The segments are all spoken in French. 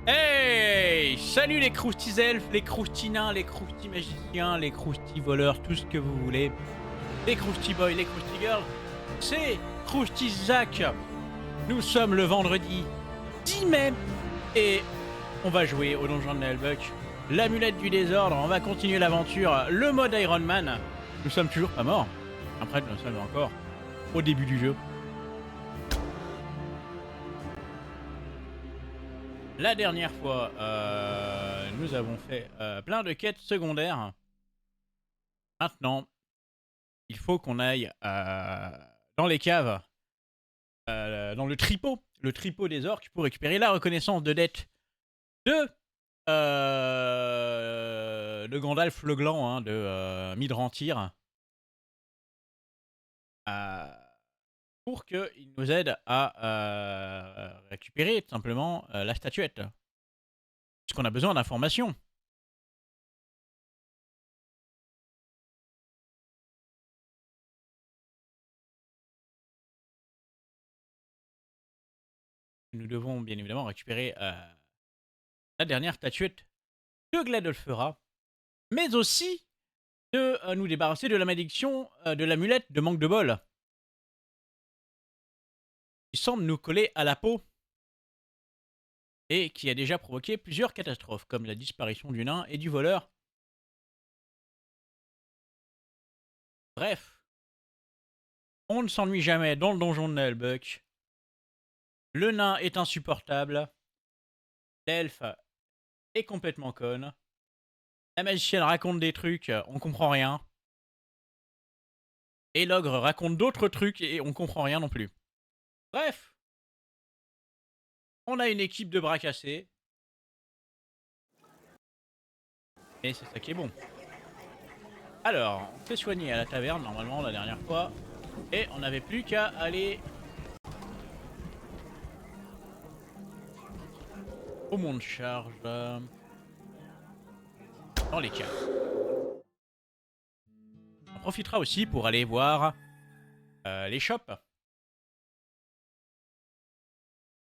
Hey! Salut les croustizelfs, les croustinins, les croustimagiciens, les croustivoleurs, tout ce que vous voulez. Les croustiboys, les croustigirls, c'est Croustizac. Nous sommes le vendredi 10 mai et on va jouer au donjon de Nullbuck. L'amulette du désordre, on va continuer l'aventure, le mode Iron Man. Nous sommes toujours pas morts. Après, nous sommes encore au début du jeu. La dernière fois, nous avons fait plein de quêtes secondaires. Maintenant, il faut qu'on aille dans les caves, dans le tripot des orques, pour récupérer la reconnaissance de dette de Gandalf le Gland, hein, de Midrantyr, pour qu'il nous aide à récupérer tout simplement la statuette. Puisqu'on a besoin d'informations. Nous devons bien évidemment récupérer la dernière statuette de Gladolfera, mais aussi de nous débarrasser de la malédiction de l'amulette de manque de bol, qui semble nous coller à la peau et qui a déjà provoqué plusieurs catastrophes, comme la disparition du nain et du voleur. Bref, on ne s'ennuie jamais dans le donjon de Nullbuck. Le nain est insupportable. L'elfe est complètement conne. La magicienne raconte des trucs, on comprend rien. Et l'ogre raconte d'autres trucs et on comprend rien non plus. Bref, on a une équipe de bras cassés. Et c'est ça qui est bon. Alors, on s'est soigné à la taverne normalement la dernière fois. Et on n'avait plus qu'à aller au monde charge. Dans les caves. On profitera aussi pour aller voir les shops.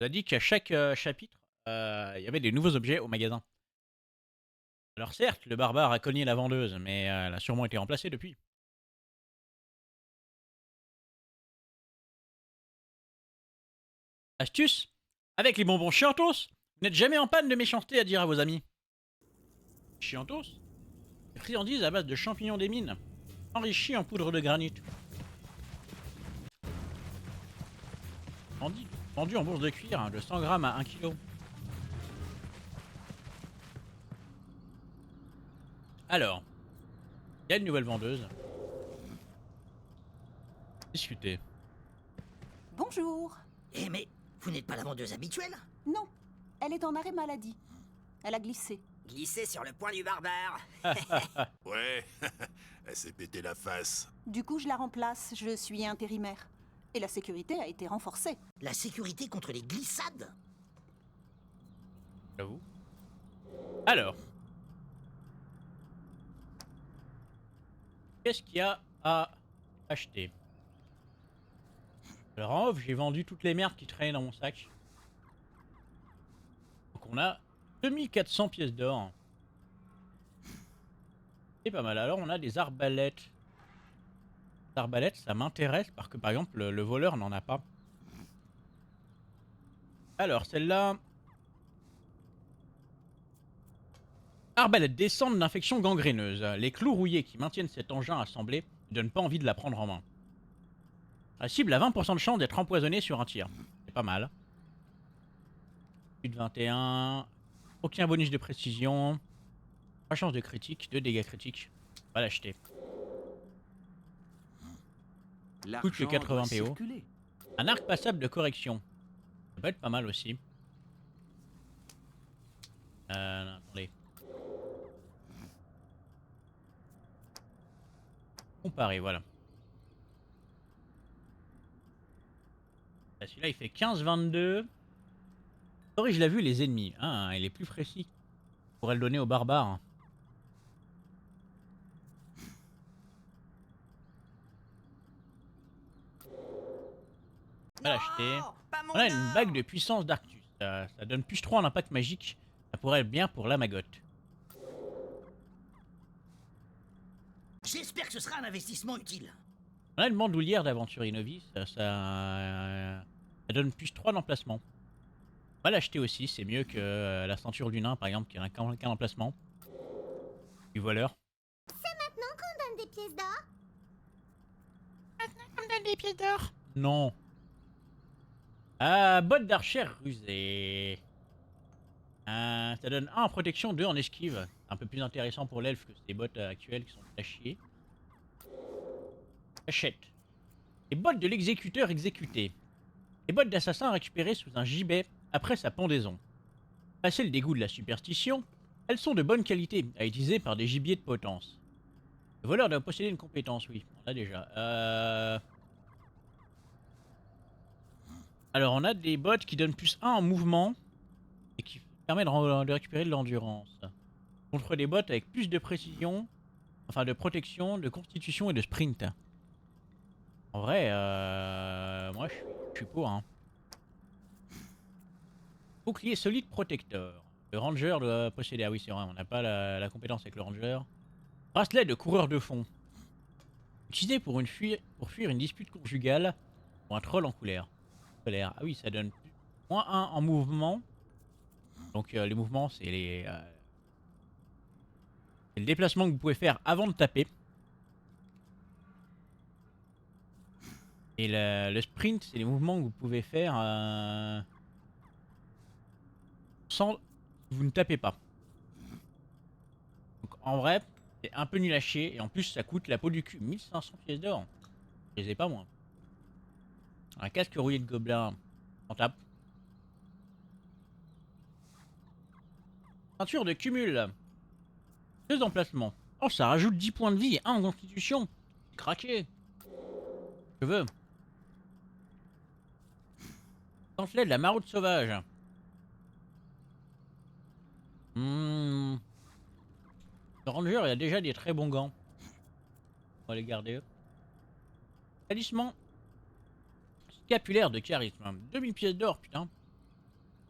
On a dit qu'à chaque chapitre, il y avait des nouveaux objets au magasin. Alors certes, le barbare a cogné la vendeuse, mais elle a sûrement été remplacée depuis. Astuce, avec les bonbons Chiantos, vous n'êtes jamais en panne de méchanceté à dire à vos amis. Chiantos, des friandises à base de champignons des mines, enrichies en poudre de granit. Vendu en bourse de cuir, hein, de 100 grammes à 1 kg. Alors, il y a une nouvelle vendeuse. Discuter. Bonjour. Eh mais, vous n'êtes pas la vendeuse habituelle? Non, elle est en arrêt maladie. Elle a glissé. Glissez sur le poing du barbare. Ouais, elle s'est pété la face. Du coup, je la remplace. Je suis intérimaire. Et la sécurité a été renforcée. La sécurité contre les glissades? J'avoue. Alors. Qu'est-ce qu'il y a à acheter? Alors en off, j'ai vendu toutes les merdes qui traînaient dans mon sac. Donc on a 2400 pièces d'or. C'est pas mal. Alors on a des arbalètes. Les arbalètes, ça m'intéresse parce que par exemple, le voleur n'en a pas. Alors celle-là... Arbalète, descente d'infection gangréneuse. Les clous rouillés qui maintiennent cet engin assemblé ne donnent pas envie de la prendre en main. La cible a 20% de chance d'être empoisonnée sur un tir. C'est pas mal. Plus de 21. Aucun bonus de précision. 3 chances de critique, 2 dégâts critiques. On va l'acheter. Coûte que 80 PO. Un arc passable de correction. Ça peut être pas mal aussi. Non, attendez. Comparer, voilà. Celui-là il fait 15-22. Sorry, je l'ai vu les ennemis. Ah, il est plus précis. On pourrait le donner aux barbares. On va l'acheter. On a une bague de puissance d'Arctus. Ça donne plus 3 en impact magique Ça pourrait être bien pour la magotte. J'espère que ce sera un investissement utile. On a une bandoulière d'aventurier novice, ça donne plus 3 d'emplacement. On va l'acheter aussi, c'est mieux que la ceinture du nain par exemple qui a qu'un emplacement. Du voleur. Donne des pièces d'or. On donne des pièces d'or. Non. Ah, botte d'archer rusée. Ça donne 1 en protection, 2 en esquive. Un peu plus intéressant pour l'elfe que ces bottes actuelles qui sont à chier. Achète. Les bottes de l'exécuteur exécuté. Les bottes d'assassin récupérées sous un gibet après sa pendaison. Passé le dégoût de la superstition, elles sont de bonne qualité à utiliser par des gibiers de potence. Le voleur doit posséder une compétence, oui, on l'a déjà. Alors on a des bottes qui donnent plus 1 en mouvement et qui permettent de récupérer de l'endurance. Contre des bottes avec plus de précision, enfin de protection, de constitution et de sprint. En vrai, moi je suis pour. Hein. Bouclier solide protecteur. Le ranger doit posséder. Ah oui, c'est vrai, on n'a pas la compétence avec le ranger. Bracelet de coureur de fond. Utilisé pour fuir une dispute conjugale ou un troll en colère. Ah oui, ça donne moins 1 en mouvement. Donc les mouvements, c'est le déplacement que vous pouvez faire avant de taper. Et le sprint, c'est les mouvements que vous pouvez faire sans vous ne tapez pas. Donc en vrai, c'est un peu nul à chier. Et en plus, ça coûte la peau du cul. 1500 pièces d'or. Je les ai pas moins. Un casque rouillé de gobelin. On tape. Ceinture de cumul. 2 emplacements. Oh, ça rajoute 10 points de vie et 1 en constitution. Craqué. Je veux. Pamphlet de la maraude sauvage. Le ranger, il a déjà des très bons gants. On va les garder. Talisman scapulaire de charisme. 2000 pièces d'or, putain.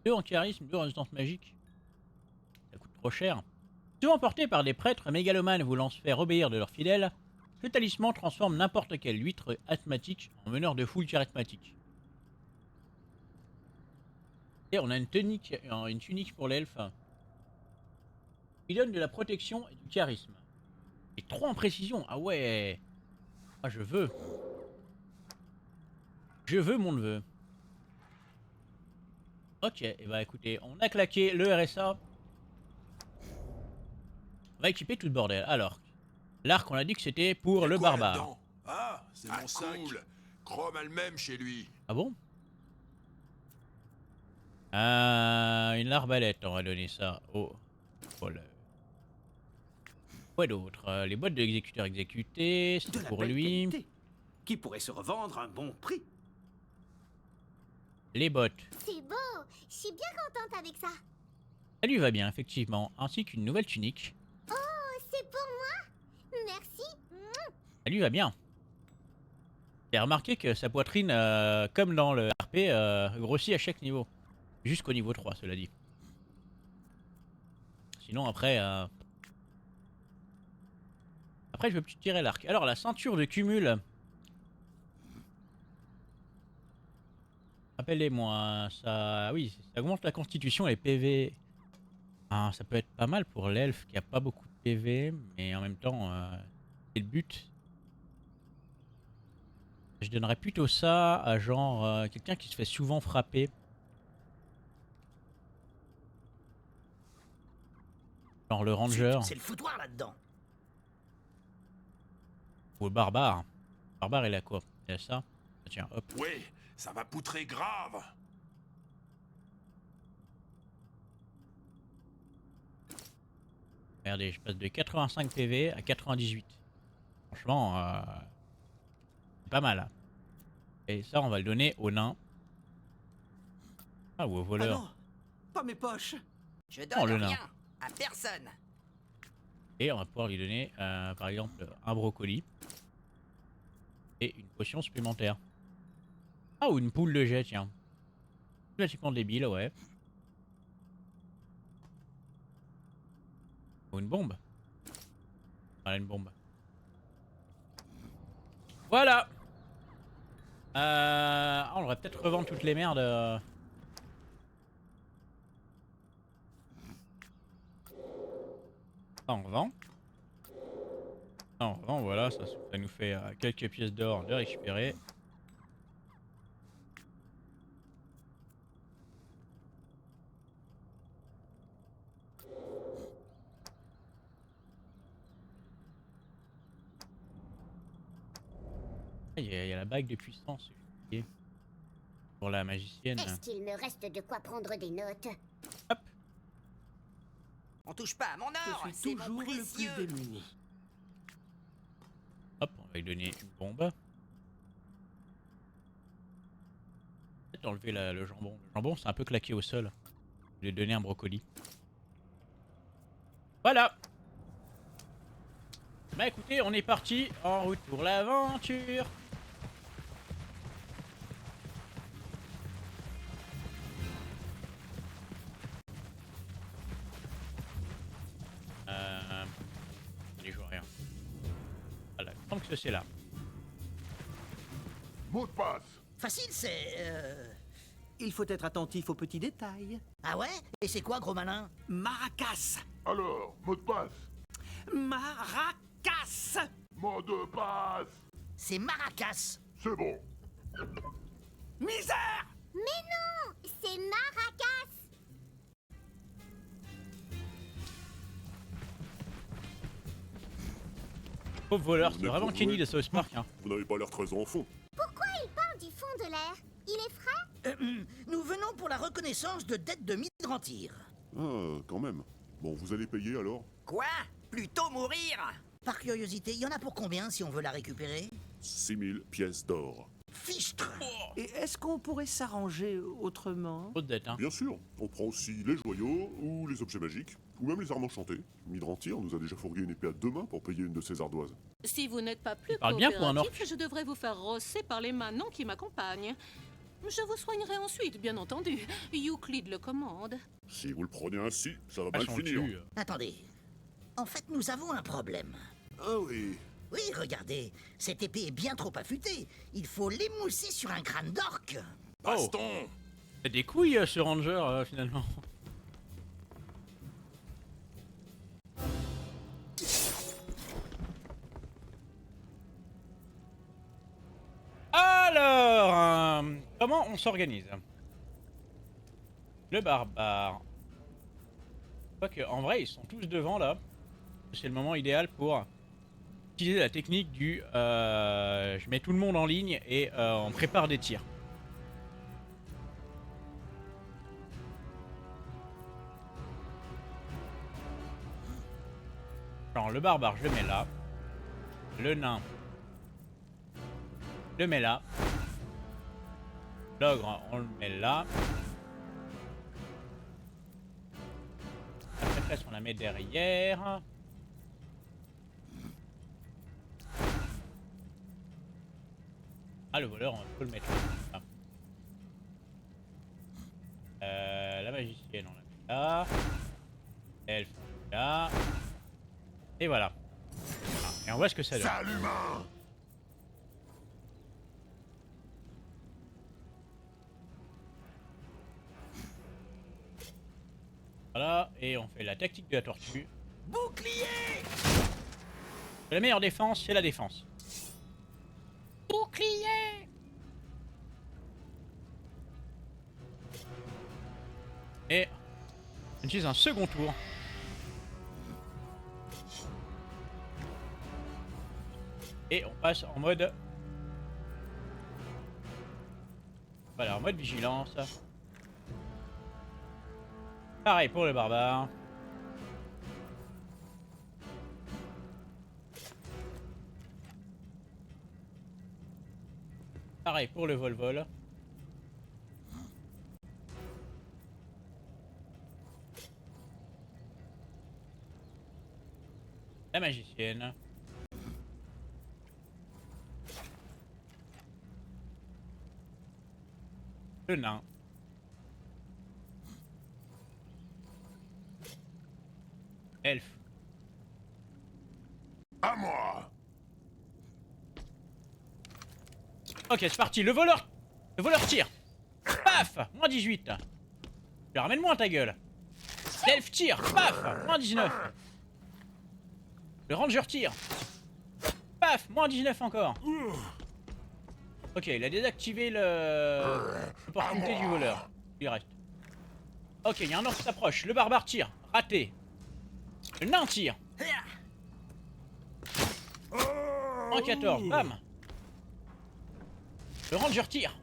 2 en charisme, 2 en résistance magique. Ça coûte trop cher. Souvent porté par des prêtres mégalomanes voulant se faire obéir de leurs fidèles, ce talisman transforme n'importe quelle huître asthmatique en meneur de foule charismatique. Et on a une tunique pour l'elfe. Il donne de la protection et du charisme. Et 3 en précision. Ah ouais. Ah je veux. Je veux mon neveu. Ok, et bah écoutez, on a claqué le RSA. On va équiper tout le bordel. Alors, l'arc on a dit que c'était pour le Quoi barbare. là-dedans? Ah, c'est mon sac. Cool. Chrome a le même chez lui. Ah bon? Une arbalète, on va donner ça au voleur. Quoi d'autre? Les bottes de l'exécuteur exécuté, De c'est la pour belle lui. qualité, qui pourrait se revendre à un bon prix. Les bottes. C'est beau. Je suis bien contente avec ça. Ça lui va bien, effectivement. Ainsi qu'une nouvelle tunique. Oh, c'est pour moi. Merci. Ça lui va bien. J'ai remarqué que sa poitrine, comme dans le RP, grossit à chaque niveau. Jusqu'au niveau 3, cela dit. Sinon, après... Après, je vais plus tirer l'arc. Alors, la ceinture de cumul. Rappelez-moi, ça... Oui, ça augmente la constitution et les PV. Ah, ça peut être pas mal pour l'elfe qui a pas beaucoup de PV, mais en même temps, c'est le but. Je donnerais plutôt ça à genre quelqu'un qui se fait souvent frapper. Genre le ranger C'est le foutoir là-dedans. ou le barbare. Le barbare il a quoi? Il a ça. Ah, tiens, hop. Ouais, ça va poutrer grave. Regardez, je passe de 85 PV à 98. Franchement, c'est pas mal. Et ça, on va le donner au nain. Ah, ou au Ah voleur. non, pas mes poches. Je Oh, le donne nain. rien à personne. Et on va pouvoir lui donner, par exemple, un brocoli. Et une potion supplémentaire. Ah, ou une poule de jet, tiens. Pratiquement débile, ouais. Ou une bombe. Voilà une bombe. Voilà. On devrait peut-être revendre toutes les merdes. On revend. On revend, voilà, ça nous fait quelques pièces d'or de récupérer. Il y a la bague de puissance pour la magicienne. Est-ce qu'il me reste de quoi prendre des notes? Hop, On touche pas à mon or, Je suis c'est mon toujours le précieux. plus démuni. hop, on va lui donner une bombe. Peut-être enlever le jambon. Le jambon, c'est un peu claqué au sol. Je vais lui donner un brocoli. Voilà. Bah écoutez, on est parti en route pour l'aventure. Allez, je vois rien. Voilà, il me semble que c'est là. Mot de passe. Facile, c'est... Il faut être attentif aux petits détails. Ah ouais? Et c'est quoi, gros malin? Maracas. Alors, mot de passe. Maracas. Mot de passe. C'est Maracas. C'est bon. Misère. Mais non, c'est Maracas. Pauvre voleur, Vous c'est êtes vraiment pour Kenny jouer. de South Park. Hein. Vous n'avez pas l'air très en fond. Pourquoi il parle du fond de l'air? Il est frais? Nous venons pour la reconnaissance de dettes de Midrantir. Ah, quand même. Bon, vous allez payer alors? Quoi? Plutôt mourir? Par curiosité, il y en a pour combien si on veut la récupérer? 6000 pièces d'or. Fichtre! Et est-ce qu'on pourrait s'arranger autrement? Trop de dette, hein. Bien sûr, on prend aussi les joyaux ou les objets magiques, ou même les armes enchantées. Midrantir nous a déjà fourgué une épée à 2 mains pour payer une de ses ardoises. Si vous n'êtes pas plus parle bien pour un coopératif, je devrais vous faire rosser par les manants qui m'accompagnent. Je vous soignerai ensuite, bien entendu. Euclide le commande. Si vous le prenez ainsi, ça va Ah, mal son finir. cul. Attendez. En fait, nous avons un problème. Ah oui. Oui, regardez, cette épée est bien trop affûtée. Il faut l'émousser sur un crâne d'orque. Baston. C'est des couilles ce ranger finalement. Alors, comment on s'organise? Le barbare. Quoique, en vrai, ils sont tous devant là. C'est le moment idéal pour utiliser la technique du je mets tout le monde en ligne et on prépare des tirs. Genre le barbare, je le mets là. Le nain, je le mets là. L'ogre, on le met là. La prêtresse, on la met derrière. Ah, le voleur, on peut le mettre là. La magicienne, on la met là. Elfe, on la met là. Et voilà. Et on voit ce que ça donne. Sale humain. Voilà, et on fait la tactique de la tortue. Bouclier! La meilleure défense, c'est la défense. Bouclier! Et on utilise un second tour. Et on passe en mode... Voilà, en mode vigilance. Pareil pour le barbare. Pareil pour le vol-vol. La magicienne. Le nain. Elfe. À moi. Ok, c'est parti. Le voleur tire. Paf, moins 18. Je ramène moins ta gueule. L'elfe tire. Paf, moins 19. Le ranger tire. Paf, moins 19 encore. Ok, il a désactivé l'opportunité du voleur. Il reste. Ok, il y a un orc qui s'approche. Le barbare tire. Raté. Le nain tire. En 14. Bam. Le ranger tire.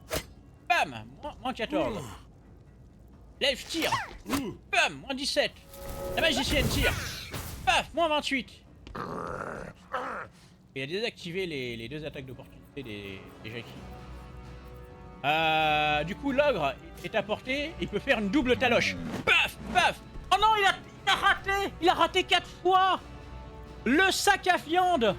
Bam. Moins 14. L'elfe tire. Bam. Moins 17. La magicienne tire. Paf. Moins 28. Il a désactivé les deux attaques d'opportunité des Jackie. Du coup, l'ogre est à portée. Il peut faire une double taloche. Paf. Paf. Oh non, il a raté. Il a raté 4 fois. Le sac à viande.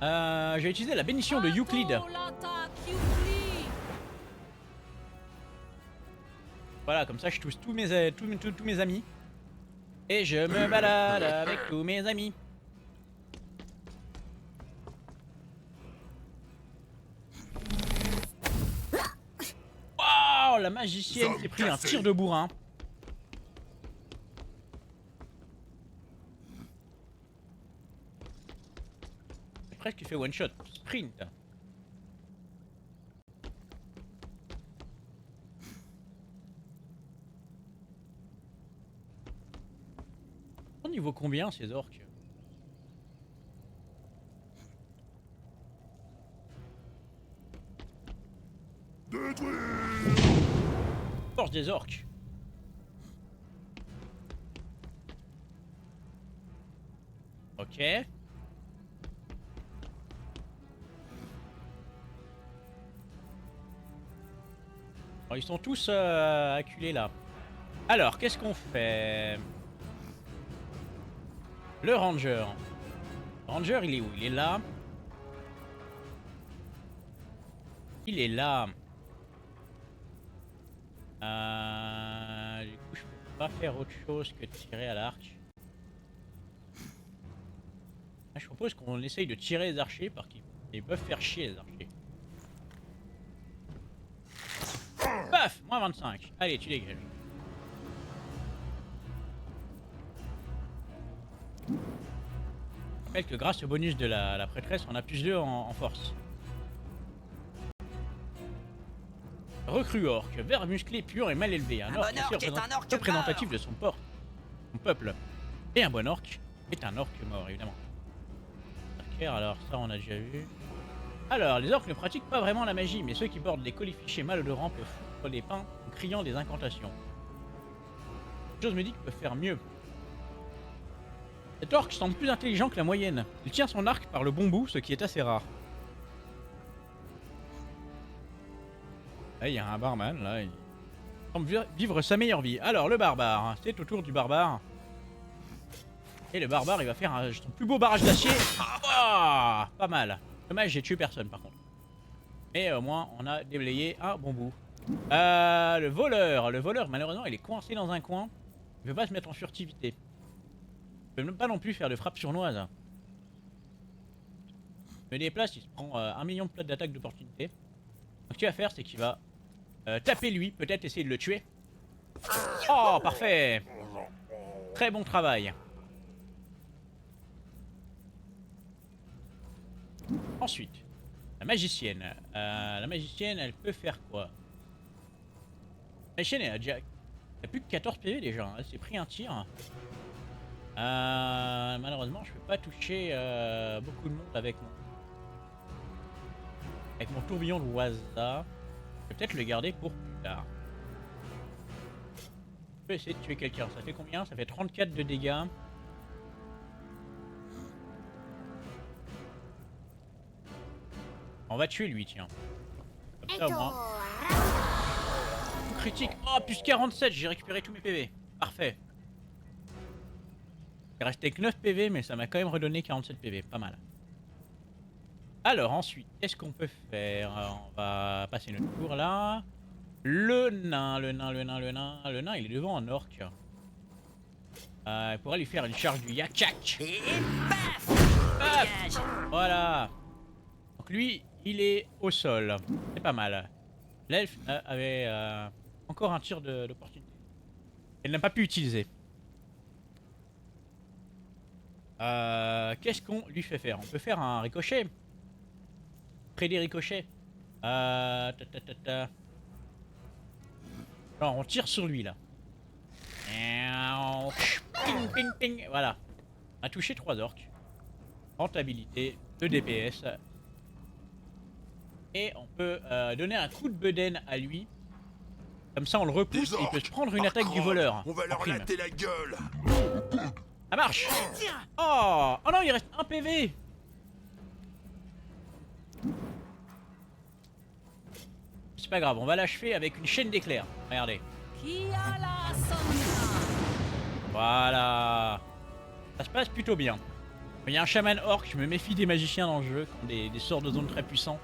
J'ai utilisé la bénédiction de Euclid. L'attaque, Euclid. Voilà, comme ça je touche tous mes amis. Et je me balade avec tous mes amis. Waouh, la magicienne s'est pris un tir de bourrin. J'ai presque fait one shot. Sprint. Au niveau combien ces orques? Force des orques. Ok. Bon, ils sont tous acculés là. Alors, qu'est-ce qu'on fait? Le ranger. Le ranger, il est où? Il est là. Il est là. Du coup, je peux pas faire autre chose que tirer à l'arc. Je propose qu'on essaye de tirer les archers parce qu'ils peuvent faire chier les archers. Paf, moins 25. Allez, tu dégages. Je rappelle que grâce au bonus de la prêtresse, on a plus 2 en force. Recrue orc, vert musclé, pur et mal élevé. Un orc bon orc est un orc représentatif mort. de son peuple. Et un bon orc est un orc mort, évidemment. Alors ça on a déjà vu. Alors les orcs ne pratiquent pas vraiment la magie, mais ceux qui portent des colifichets malodorants peuvent foutre des pains en criant des incantations. Quelque chose me dit qu'il peut faire mieux. Cet orc semble plus intelligent que la moyenne. Il tient son arc par le bon bout, ce qui est assez rare. Là il y a un barman, là il semble vivre sa meilleure vie. Alors le barbare, c'est au tour du barbare. Et le barbare il va faire son plus beau barrage d'acier. Oh, pas mal. Dommage, j'ai tué personne par contre. Mais au moins on a déblayé un bon bout. Le voleur malheureusement il est coincé dans un coin. Il veut pas se mettre en furtivité. Il peut même pas non plus faire de frappe sournoise. Il me déplace, il se prend 1 million de plates d'attaque d'opportunité. Donc ce qu'il va faire c'est qu'il va taper lui, peut-être essayer de le tuer. Oh parfait. Très bon travail. Ensuite, la magicienne. La magicienne, elle peut faire quoi? La magicienne, elle a déjà... Elle a plus que 14 PV déjà. Elle s'est pris un tir. Malheureusement, je peux pas toucher beaucoup de monde avec mon tourbillon de Waza. Je vais peut-être le garder pour plus tard. Je peux essayer de tuer quelqu'un. Ça fait combien? Ça fait 34 de dégâts. On va tuer lui, tiens. Comme ça au moins. Critique. Oh, plus 47, j'ai récupéré tous mes PV. Parfait. Il restait que 9 PV, mais ça m'a quand même redonné 47 PV. Pas mal. Alors, ensuite, qu'est-ce qu'on peut faire? On va passer notre tour là. Le nain, le nain, il est devant un orc. Il pourrait lui faire une charge du yakak. Et paf! Paf! Dégage. Voilà. Donc lui, il est au sol. C'est pas mal. L'elfe avait encore un tir d'opportunité. Elle n'a pas pu utiliser. Qu'est-ce qu'on lui fait faire? On peut faire un ricochet. Près des ricochets. Alors on tire sur lui là. Ping, ping, ping. Voilà. On a touché 3 orques. Rentabilité, 2 DPS. Et on peut donner un coup de bedaine à lui. Comme ça on le repousse et il peut se prendre une attaque du voleur. On va en leur prime. latter la gueule. Ça marche. Oh, oh non, il reste un PV. C'est pas grave, on va l'achever avec une chaîne d'éclairs. Regardez. Voilà. Ça se passe plutôt bien. Il y a un chaman orc, je me méfie des magiciens dans le jeu, qui ont des sorts de zone très puissants.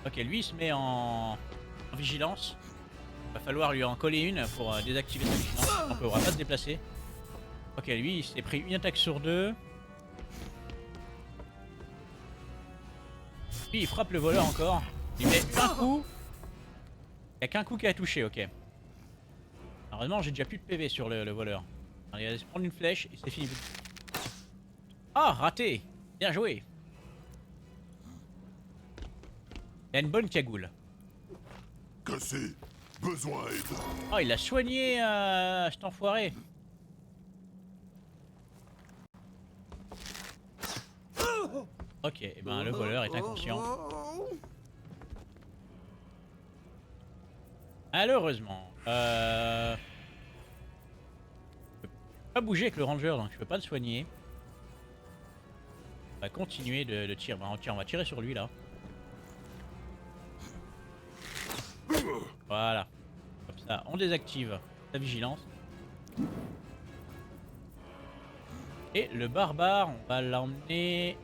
Ok, lui il se met en vigilance. Va falloir lui en coller une pour désactiver sa vigilance. On ne pourra pas se déplacer. Ok, lui il s'est pris une attaque sur 2. Puis il frappe le voleur encore. Il met un coup. Il n'y a qu'un coup qui a touché, ok. Heureusement j'ai déjà plus de PV sur le voleur. Alors, il va se prendre une flèche et c'est fini. Ah, raté. Bien joué. Il a une bonne cagoule. Cassé. Besoin d'aide. Oh, il a soigné cet enfoiré. Ok, et ben le voleur est inconscient. Malheureusement. Je peux pas bouger avec le ranger, donc je peux pas le soigner. On va continuer de tirer. Bah, tiens, on va tirer sur lui là. Voilà. Comme ça, on désactive sa vigilance. Et le barbare, on va l'emmener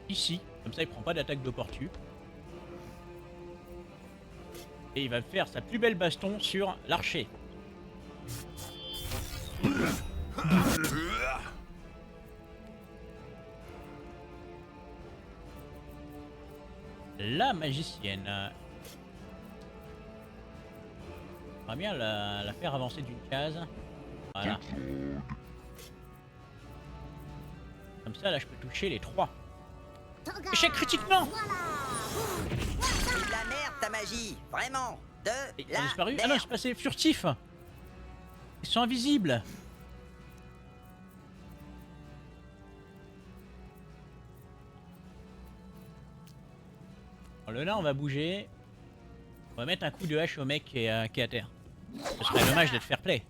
ici. Comme ça, il prend pas d'attaque d'opportun. Et il va faire sa plus belle baston sur l'archer. La magicienne. On va bien la faire avancer d'une case. Voilà. Comme ça, là, je peux toucher les 3. Échec critique, non! C'est de la merde ta magie, vraiment. Ils ont disparu. Ah non, c'est passé furtif. Ils sont invisibles. Alors, là, on va bouger. On va mettre un coup de hache au mec qui est à terre. Ce serait dommage d'être fair play.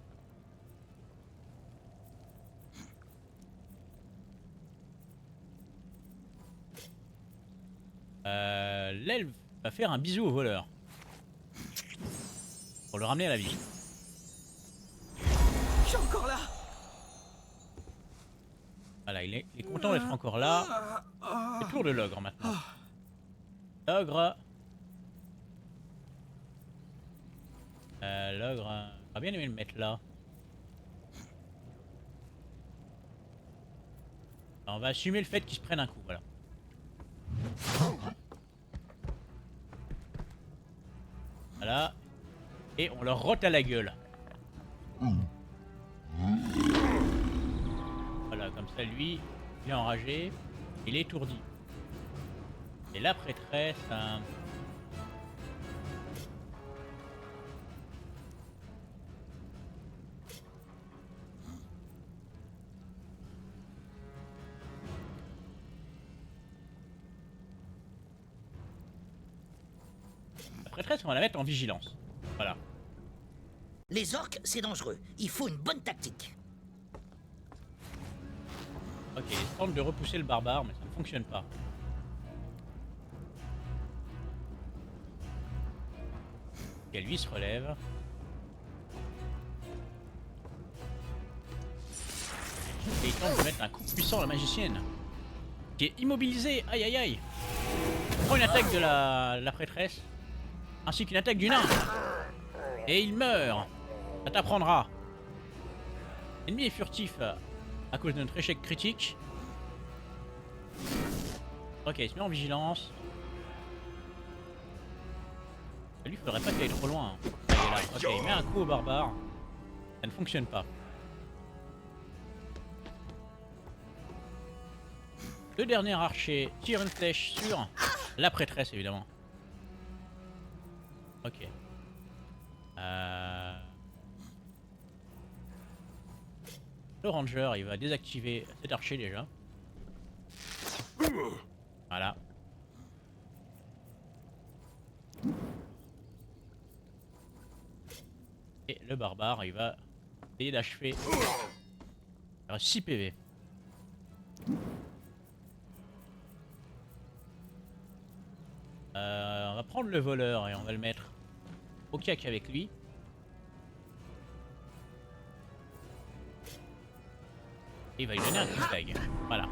L'elfe va faire un bisou au voleur. Pour le ramener à la vie. Je suis encore là. Voilà, il est content d'être encore là. C'est tour de l'ogre maintenant. L'ogre. L'ogre. J'aurais bien aimé le mettre là. Alors, on va assumer le fait qu'il se prenne un coup, voilà. Voilà. Et on leur rote à la gueule. Voilà, comme ça lui, il est enragé, il est étourdi. Et la prêtresse... La prêtresse, on va la mettre en vigilance. Voilà. Les orques, c'est dangereux. Il faut une bonne tactique. Ok, il tente de repousser le barbare, mais ça ne fonctionne pas. Ok, lui se relève. Et il tente de mettre un coup puissant à la magicienne. Qui est immobilisée. Aïe aïe aïe. prend une attaque de la prêtresse, ainsi qu'une attaque du nain. Et il meurt. Ça t'apprendra. L'ennemi est furtif à cause de notre échec critique. Ok, il se met en vigilance. Lui, faudrait pas qu'il aille trop loin. Il est là. Ok, il met un coup au barbare. Ça ne fonctionne pas. Le dernier archer tire une flèche sur la prêtresse, évidemment. Ok. Le ranger, il va désactiver cet archer déjà. Voilà. Et le barbare, il va essayer d'achever. Il reste 6 PV. On va prendre le voleur et on va le mettre au cac avec lui. Et il va lui donner un coup de dague. Voilà.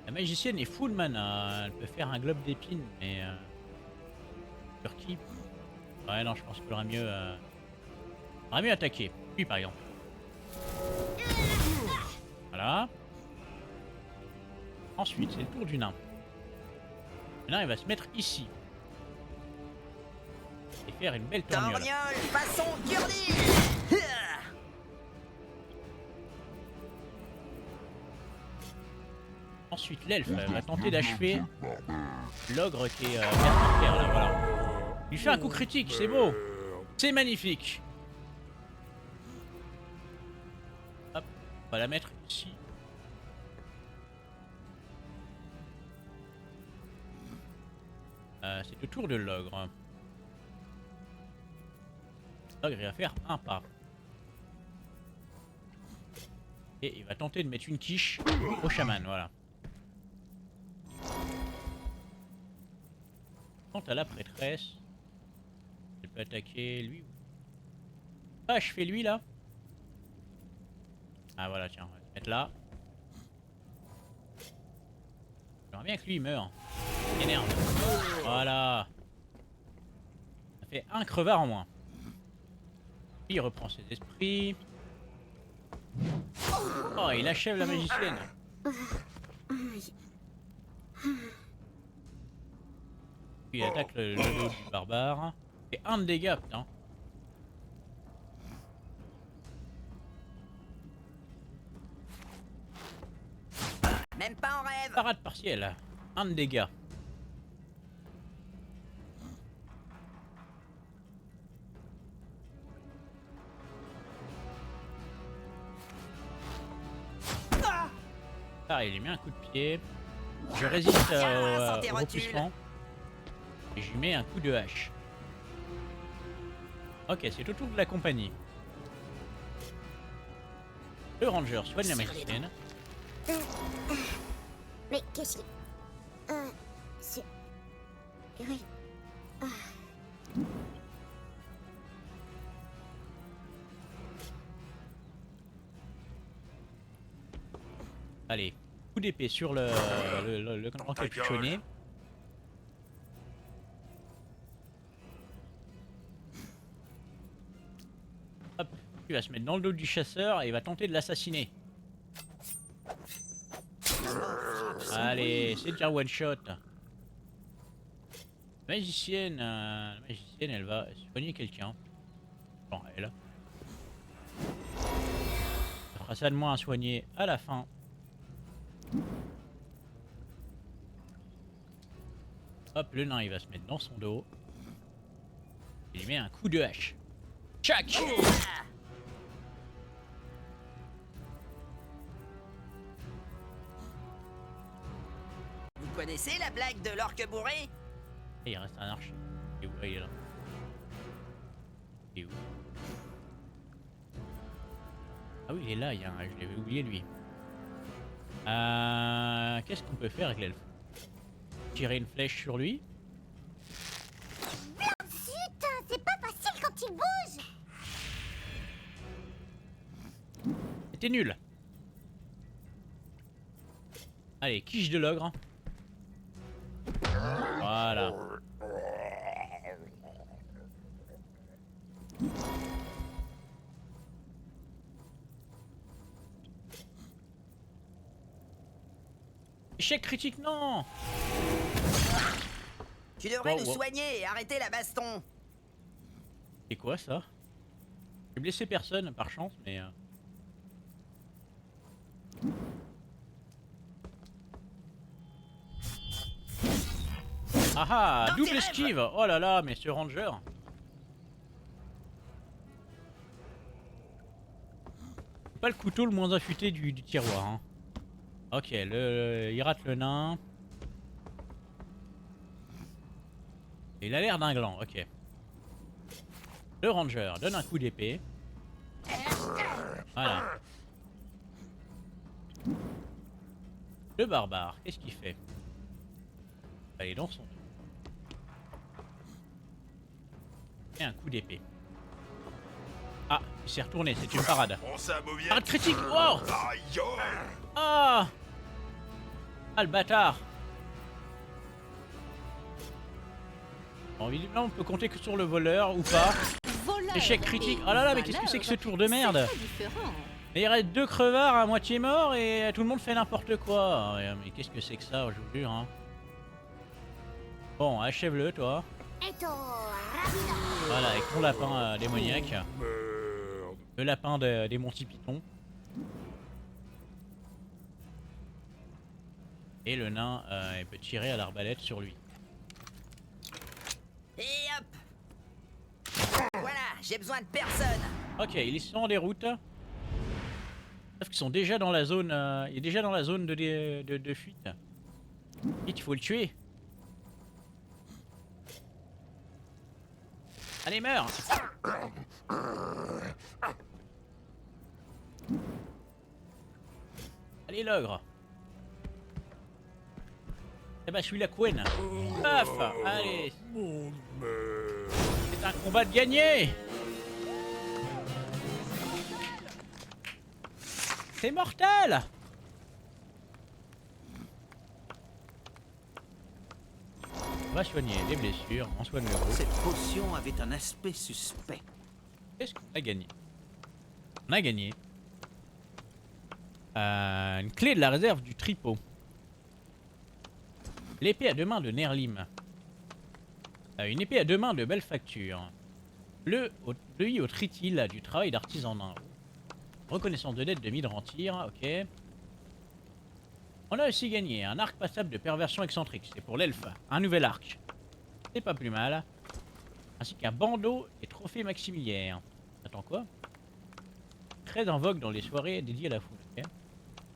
La magicienne est full mana. Elle peut faire un globe d'épines, mais sur qui? Ouais, non, je pense qu'il aurait mieux. Aurait mieux attaquer. Lui, par exemple. Voilà. Ensuite, c'est le tour du nain. Le nain, il va se mettre ici. Et faire une belle tournure. Torgnole, façon Gurdy. Ensuite, l'elfe va tenter d'achever l'ogre qui est berserker, là, voilà. Il fait un coup critique, c'est beau. C'est magnifique. Hop, on va la mettre ici. C'est le tour de l'ogre. L'ogre, il va faire un pas. Et il va tenter de mettre une quiche au chaman, voilà. Quant à la prêtresse, elle peut attaquer lui. Ah, je fais lui là. Ah voilà, tiens, on va se mettre là. J'aimerais bien que lui il meure. Il énerve. Voilà. Ça fait un crevard en moins. Il reprend ses esprits. Oh, il achève la magicienne. Il attaque le dos du barbare. Et un de dégâts, putain. Même pas en rêve. Parade partielle. Un de dégâts. Ah, il lui met un coup de pied. Je résiste au repoussement. Et je lui mets un coup de hache. Ok, c'est au tour de la compagnie. Le ranger soigne la magicienne. Mais qu'est-ce qui... c'est... Oui. Allez, coup d'épée sur le encapuchonné. Hop, il va se mettre dans le dos du chasseur et il va tenter de l'assassiner. Allez, c'est déjà one shot. La magicienne, elle va soigner quelqu'un. Bon, elle. Ça fera ça de moins à soigner à la fin. Hop, le nain il va se mettre dans son dos. Il lui met un coup de hache. Tchac! Vous connaissez la blague de l'orque bourré? Et il reste un archer. Il est où? Il est là. Il est où? Ah oui, il est là, je l'avais oublié lui. Qu'est-ce qu'on peut faire avec l'elfe? Tirer une flèche sur lui. Putain, c'est pas facile quand il bouge. c'était nul. Allez, quiche de l'ogre. Voilà. Échec critique, non. Tu devrais Wow, nous wow. soigner et arrêter la baston. C'est quoi ça? J'ai blessé personne par chance, mais... Ah ah, Dans double tes esquive. Oh là là, mais ce ranger. Pas le couteau le moins affûté du tiroir. Hein. Ok, il rate le nain. Il a l'air d'un gland, ok. Le ranger donne un coup d'épée. Voilà. Le barbare, qu'est-ce qu'il fait? Allez, dans son tour. Et un coup d'épée. Ah, il s'est retourné, c'est une parade. Parade critique, wow. Ah. Ah, le bâtard. Bon, évidemment, on peut compter que sur le voleur ou pas. Voleur Échec critique. et Oh là là, mais qu'est-ce que c'est que ce tour de merde? c'est très différent. Mais il reste 2 crevards à moitié morts et tout le monde fait n'importe quoi. Mais qu'est-ce que c'est que ça, je vous jure. Hein. Bon, achève-le, toi. Voilà, avec ton lapin démoniaque. Le lapin des Monty Python. Et le nain, il peut tirer à l'arbalète sur lui. Et hop. Voilà, j'ai besoin de personne. Ok, ils sont en déroute. Sauf qu'ils sont déjà dans la zone. Il est déjà dans la zone de fuite. Vite, il faut le tuer. Allez, meurs. Allez, l'ogre. Eh ben, je suis la couenne. Paf. Allez. C'est un combat de gagné. C'est mortel. On va soigner les blessures, on soigne le gros. Cette potion avait un aspect suspect. Qu'est-ce qu'on a gagné? On a gagné une clé de la réserve du tripot. L'épée à deux mains de Nerlim. Une épée à deux mains de belle facture. L'œil au tritil du travail d'artisan nain. Reconnaissance de dette de Midrantir, ok. On a aussi gagné un arc passable de perversion excentrique, c'est pour l'elfe. Un nouvel arc. C'est pas plus mal. Ainsi qu'un bandeau et trophée maximiliaire. Attends quoi? Très en vogue dans les soirées dédiées à la foule. Okay.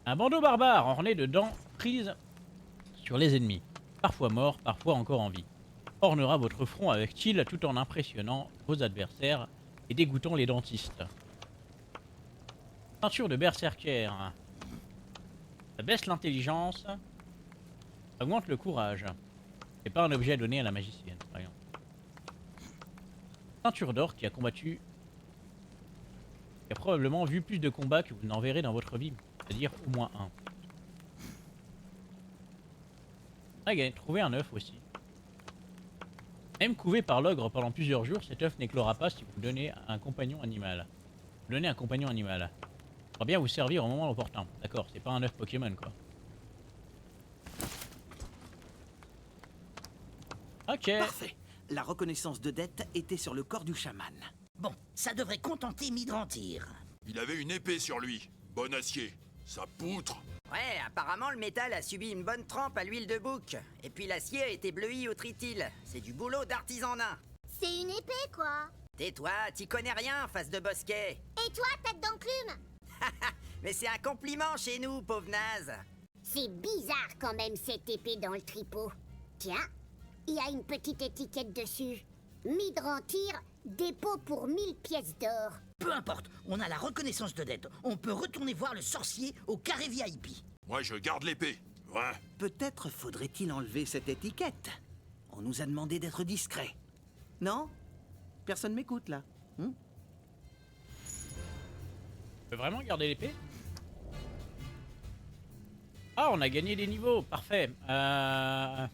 Un bandeau barbare orné de dents prises sur les ennemis. Parfois morts, parfois encore en vie. Ornera votre front avec style tout en impressionnant vos adversaires et dégoûtant les dentistes. Ceinture de berserker. Ça baisse l'intelligence. Ça augmente le courage. C'est pas un objet à donner à la magicienne, par exemple. Ceinture d'or qui a combattu. Qui a probablement vu plus de combats que vous n'en verrez dans votre vie. C'est-à-dire au moins un. Ah, trouvé un œuf aussi. Même couvé par l'ogre pendant plusieurs jours, cet œuf n'éclora pas si vous donnez un compagnon animal. Vous donnez un compagnon animal. Ça va bien vous servir au moment opportun. D'accord, c'est pas un œuf Pokémon quoi. Ok. Parfait. La reconnaissance de dette était sur le corps du chaman. Bon, ça devrait contenter Midrantir. Il avait une épée sur lui. Bon acier. Sa poutre. Ouais, apparemment le métal a subi une bonne trempe à l'huile de bouc. Et puis l'acier a été bleui au tritil. C'est du boulot d'artisan nain. C'est une épée, quoi. Tais-toi, t'y connais rien, face de bosquet. Et toi, tête d'enclume? Mais c'est un compliment chez nous, pauvre naze. C'est bizarre quand même cette épée dans le tripot. Tiens, il y a une petite étiquette dessus. Midrantir, dépôt pour 1000 pièces d'or. Peu importe, on a la reconnaissance de dette. On peut retourner voir le sorcier au carré VIP. Moi, je garde l'épée. Ouais. Peut-être faudrait-il enlever cette étiquette. On nous a demandé d'être discret. Non? Personne m'écoute là. Je peux vraiment garder l'épée? Ah, on a gagné des niveaux, parfait. On va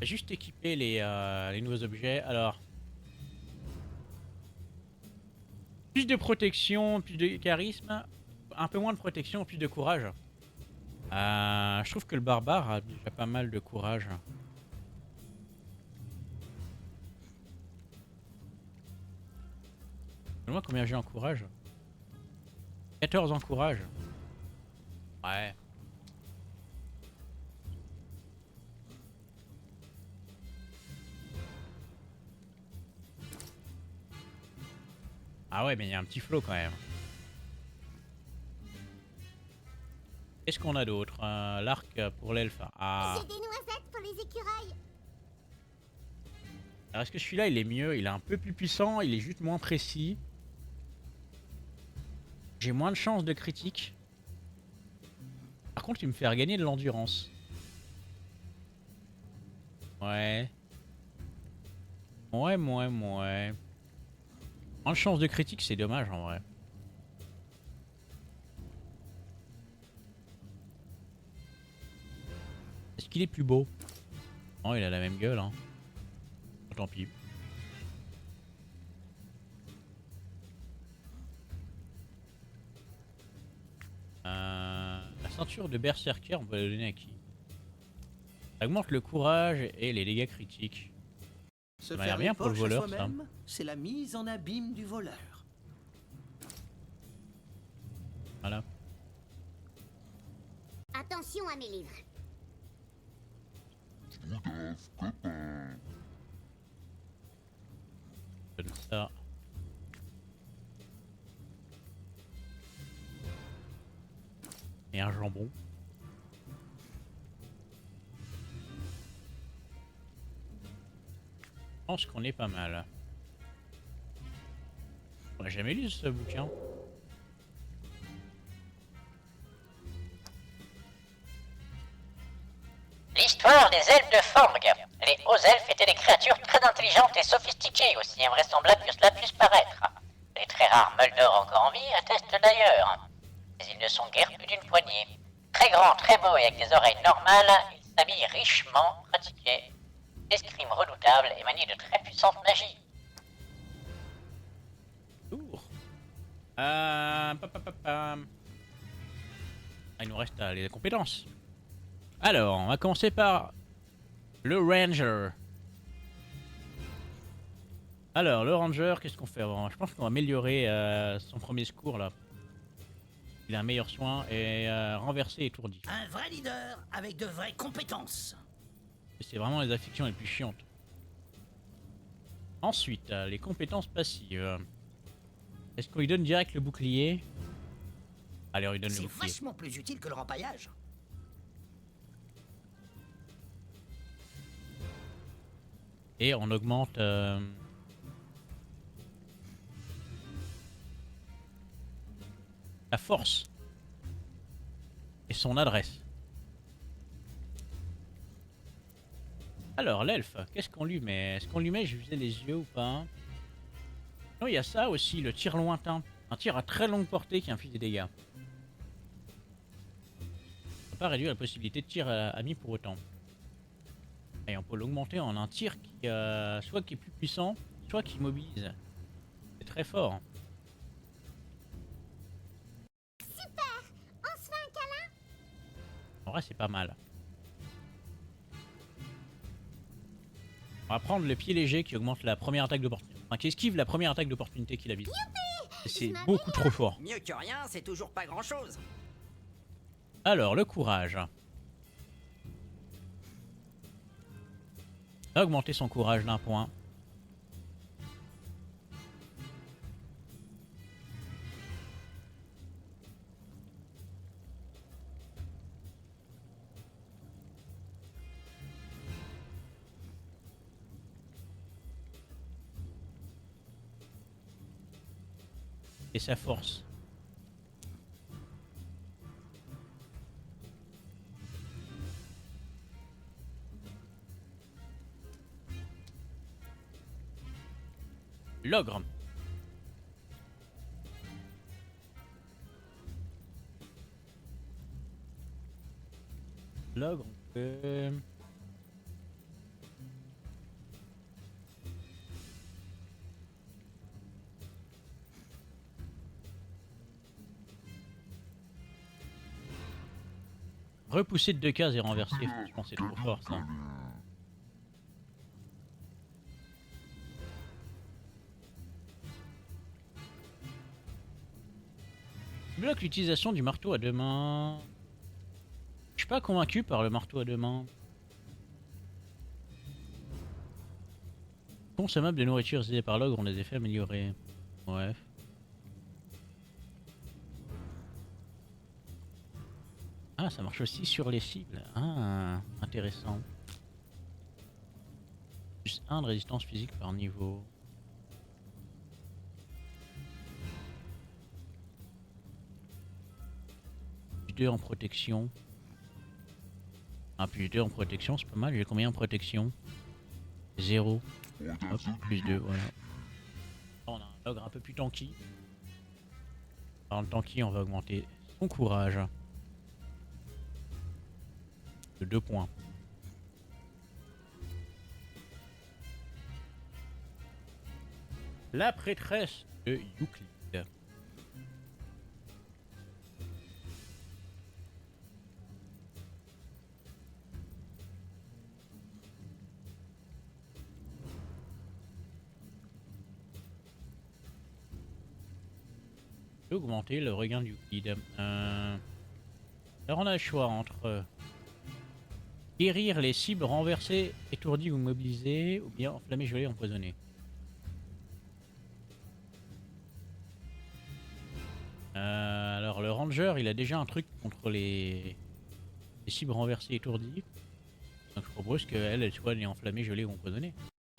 juste équiper les nouveaux objets. Alors, plus de protection, plus de charisme, un peu moins de protection, plus de courage. Je trouve que le barbare a déjà pas mal de courage. Moi, combien j'ai en courage? 14 en courage. Ouais. Ah ouais, mais il y a un petit flow quand même. Qu'est-ce qu'on a d'autre? L'arc pour l'elfe. Ah. J'ai des noisettes pour les écureuils. Alors est-ce que celui-là il est mieux? Il est un peu plus puissant, il est juste moins précis. J'ai moins de chances de critique. Par contre, il me fait gagner de l'endurance. Ouais. Ouais. Moins de chance de critique, c'est dommage en vrai. Est-ce qu'il est plus beau? Non, il a la même gueule, hein. Oh, tant pis. La ceinture de berserker, on va la donner à qui? Ça augmente le courage et les dégâts critiques. Se m'a l'air faire bien une pour le poche à voleur, ça. soi-même, c'est la mise en abîme du voleur. Voilà. Attention à mes livres. Comme ça. Et un jambon. Je pense qu'on est pas mal. On n'a jamais lu ce bouquin. L'histoire des elfes de Forg. Les hauts elfes étaient des créatures très intelligentes et sophistiquées, aussi invraisemblables que cela puisse paraître. Les très rares Moldor encore en vie attestent d'ailleurs. Mais ils ne sont guère plus d'une poignée. Très grands, très beaux et avec des oreilles normales, ils s'habillent richement, pratiquaient escrime redoutable et manient de très puissantes magies. Lourd. Il nous reste les compétences. Alors, on va commencer par le Ranger. Alors, le Ranger, qu'est-ce qu'on fait avant? Je pense qu'on va améliorer son premier secours là. Il a un meilleur soin et renverser étourdi. Un vrai leader avec de vraies compétences. C'est vraiment les affections les plus chiantes. Ensuite, les compétences passives. Est-ce qu'on lui donne direct le bouclier? Allez, on lui donne le C'est bouclier. vachement plus utile que le rempaillage. Et on augmente... la force. Et son adresse. Alors, l'elfe, qu'est-ce qu'on lui met? Est-ce qu'on lui met, je faisais les yeux ou pas? Non, il y a ça aussi, le tir lointain. Un tir à très longue portée qui inflige des dégâts. On peut pas réduire la possibilité de tir à mi pour autant. Et on peut l'augmenter en un tir qui, soit qui est plus puissant, soit qui mobilise. C'est très fort. Super! On se fait un câlin? En vrai, c'est pas mal. On va prendre le pied léger qui augmente la première attaque d'opportunité. Enfin, qui esquive la première attaque d'opportunité qu'il a vise. C'est beaucoup trop fort. Mieux que rien, c'est toujours pas grand-chose. Alors, le courage. On va augmenter son courage d'un point. Et sa force. L'ogre. l'ogre, on peut... Repousser de 2 cases et renverser, franchement c'est trop fort ça. Bloque l'utilisation du marteau à 2 mains. Je suis pas convaincu par le marteau à 2 mains. Consommable de nourriture utilisée par l'ogre ont des effets améliorés. Bref. Ah, ça marche aussi sur les cibles. Ah, intéressant. Plus 1 de résistance physique par niveau. Plus 2 en protection. Ah, plus 2 en protection, c'est pas mal. J'ai combien en protection? 0. Hop, plus 2, voilà. On a un ogre un peu plus tanky. Par le tanky, on va augmenter son courage. De 2 points. La prêtresse de Euclide. Augmenter le regain d'Euclide. Alors on a le choix entre guérir les cibles renversées, étourdies ou mobilisées, ou bien enflammées, gelées, empoisonnées. Alors le ranger il a déjà un truc contre les cibles renversées, étourdies. Donc je propose qu'elle soit enflammée, gelée ou empoisonnée.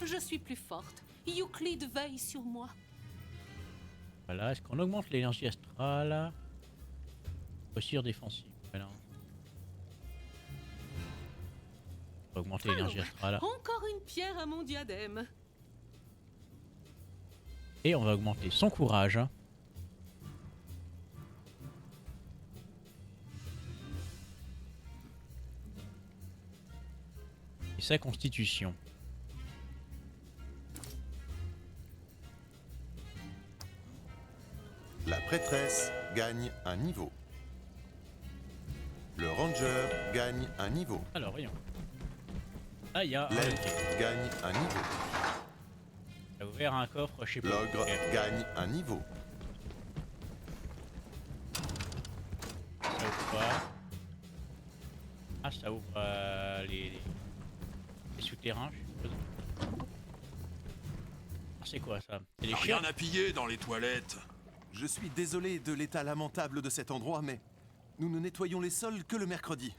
Je suis plus forte. Euclide veille sur moi. Voilà, est-ce qu'on augmente l'énergie astrale? Posture défensive, voilà. On va augmenter l'énergie astrale. Encore une pierre à mon diadème. Et on va augmenter son courage. Et sa constitution. La prêtresse gagne un niveau. Le ranger gagne un niveau. Alors, voyons. Ah, il y a... L'elfe gagne un niveau. Il a ouvert un coffre, je sais pas. L'ogre gagne un niveau. Ça ouvre quoi? Ah, ça ouvre les souterrains, je suppose. Ah, c'est quoi ça? C'est les chiens? Rien à piller dans les toilettes. Je suis désolé de l'état lamentable de cet endroit, mais nous ne nettoyons les sols que le mercredi.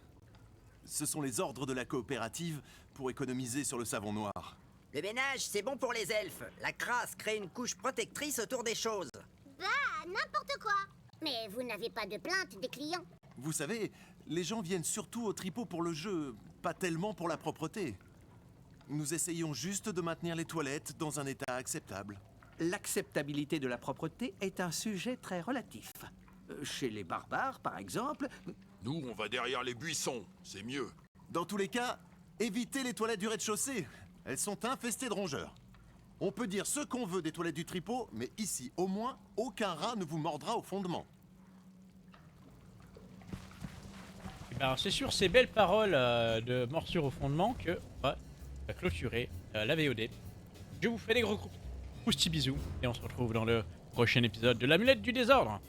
Ce sont les ordres de la coopérative pour économiser sur le savon noir. Le ménage, c'est bon pour les elfes. La crasse crée une couche protectrice autour des choses. Bah, n'importe quoi. Mais vous n'avez pas de plainte des clients? Vous savez, les gens viennent surtout au tripot pour le jeu, pas tellement pour la propreté. Nous essayons juste de maintenir les toilettes dans un état acceptable. L'acceptabilité de la propreté est un sujet très relatif. Chez les barbares, par exemple... Nous, on va derrière les buissons, c'est mieux. Dans tous les cas, évitez les toilettes du rez-de-chaussée. Elles sont infestées de rongeurs. On peut dire ce qu'on veut des toilettes du tripot, mais ici, au moins, aucun rat ne vous mordra au fondement. Ben, c'est sur ces belles paroles de morsure au fondement que on va clôturer la VOD. Je vous fais des gros bisous et on se retrouve dans le prochain épisode de l'Amulette du Désordre.